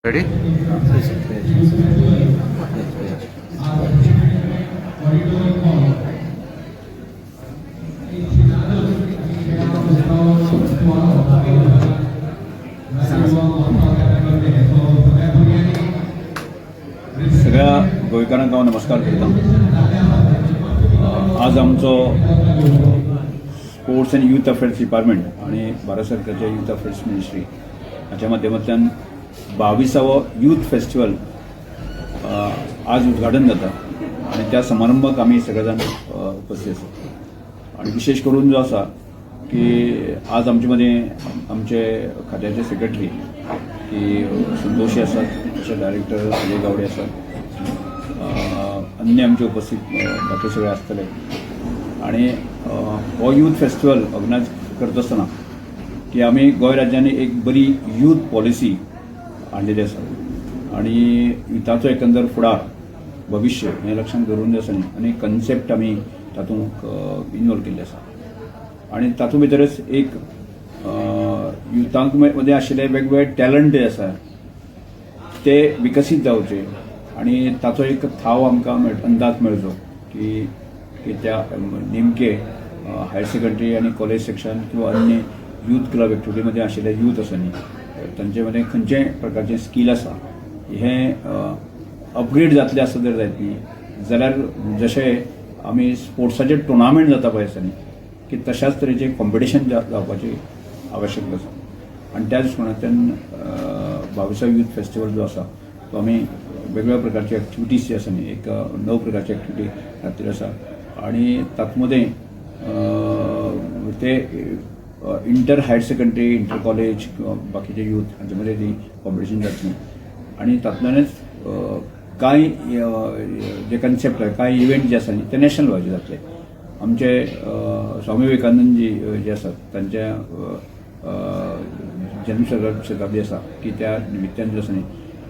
Ready? सगळ्या गोंयकारांक हांव नमस्कार करता. आज आमचो sports end youth affairs department आणि भारत सरकारच्या यूथ अफेर्स मिनिस्ट्री हाच्या माध्यमांतल्यान 22वो यूथ फेस्टिवल आज उद्घाटन जाता आणि त्या समारंभाक आमी सगळे जाण उपस्थित आसात. आणि विशेष करून जो आसा की आज आमचे मदें आमचे खात्याचे सेक्रेटरी की संतोशी आसात, तशें डायरेक्टर अजय गावडे आसात, अन्य आमचे उपस्थित बाकी सगळे आसतले. आणि हो यूथ फेस्टिवल ऑर्गनायज करता आसतना की आमी गोंय राज्यांनी एक बरी यूथ पॉलिसी हाडलेली आसा आणि युथाचो एकंदर फुडार भविष्य हें लक्षांत दवरून आसा आनी कन्सेप्ट आमी तातूंत इन्वॉल्व केल्ले आसा. आणि तातूंत भितरच एक युथांक मदें आशिल्ले वेगवेगळे टॅलंट जे आसा ते विकसीत जावचे आणि ताचो एक थाव आमकां अंदाज मेळचो की त्या नेमके हायर सेकंडरी आणि कॉलेज सेक्शन किंवा अन्य यूथ क्लब एक्टिविटी मध्ये आशिल्ले यूथ आसा न्ही तांचे मदें खंयचे प्रकारचे स्कील आसा हें अपग्रेड जातलें आसा जर जायत न्ही जाल्यार जशें आमी स्पोर्ट्साचे टुर्नामेंट जाता पळय आसा न्ही की तशाच तरेचें कॉम्पिटिशन जावपाची आवश्यकता आसा. आणि त्या दृश्टिकोनांतल्यान 22 यूथ फेस्टिवल जो आसा तो आमी वेगवेगळ्या प्रकारचे ॲक्टिविटीज जे आसा न्ही एक 9 प्रकारची ॲक्टिविटी घातलेली आसा आणि तातूंत ते inter higher secondary inter college किंवा बाकीचे यूथ हांचे मदें ती कॉम्पिटिशन जातली. आणि तातूंतल्यानच कांय जे कन्सेप्ट कांय इव्हेंट जे आसा न्ही ते नॅशनल लेवलाचे जातले. आमचे स्वामी विवेकानंद जी जे आसात तांच्या जन्म शताब्दी आसा की त्या निमित्तान जो आसा न्ही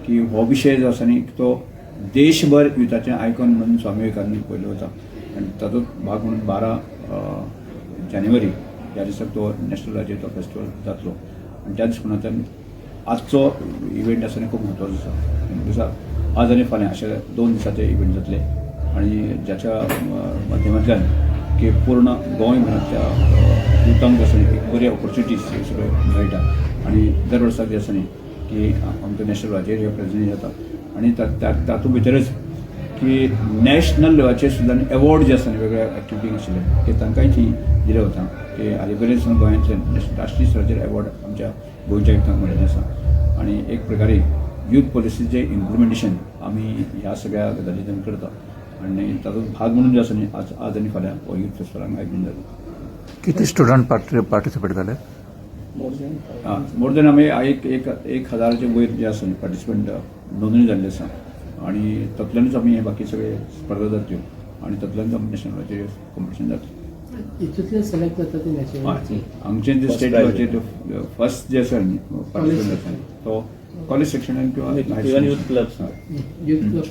की हो विशय जो आसा न्ही तो देशभर युथाचें आयकॉन म्हणून स्वामी विवेकानंद पयलो वता आनी तातूंत भाग म्हणून 12 जानेवारी ह्या दिसाक तो नॅशनल लेवलाचेर तो फेस्टिवल जातलो. आनी त्या दृश्टिकोनांतल्यान आजचो इव्हेंट आसा न्ही खूब म्हत्वाचो आसा. दिसाक आज आनी फाल्यां अशे 2 दिसाचे इव्हेंट जातले आणि ज्याच्या माध्यमांतल्यान की पूर्ण गोंय भरांतल्या युथांक आसा न्ही एक बरी ऑपॉर्च्युनिटीज सगळे मेळटा. आणि दर वर्साक जे आसा न्ही की आमकां नॅशनल लेवलाचेर हे प्रेझेंट जाता आणि तातूंत भितरच की नॅशनल लेवलाचेर सुद्दां एवॉर्ड जे आसा न्ही वेगळ्या एक्टिविटीक आशिल्ले ते तांकांय थंय दिले वता की हालीं बरेच गोंयांतल्यान राष्ट्रीय स्तराचेर एवॉर्ड आमच्या गोंयच्या युथांक मेळिल्ले आसा. आणि एक प्रकारे यूथ पॉलिसीचें इम्प्लिमेंटेशन आमी ह्या सगळ्या गजालींतल्यान करता आणि तातूंत भाग म्हणून जे आसा न्ही आज आनी फाल्यां हो यूथ फेस्टिवलाक आयोजन जाता. किती स्टुडंट पार्टिसिपेट जाले? मोर देन आमी 1000चे वयर जे आसा न्ही पार्टिसिपंट नोंदणी जाल्ली आसा आणि तातूंतल्यानूच आमी हे बाकी सगळे स्पर्धा जातल्यो आणि तातूंतल्यानूच आमी नॅशनल लेवलाचेर कॉम्पिटिशन जातलें. हितूंतल्यान सिलेक्ट जाता ते नॅशनल आमचे जे स्टेट लेवलाचेर फर्स्ट जे आसा न्ही पार्टिसिपंट आसा तो कॉलेज सेक्शनान किंवा यूथ क्लब्स यूथ क्लब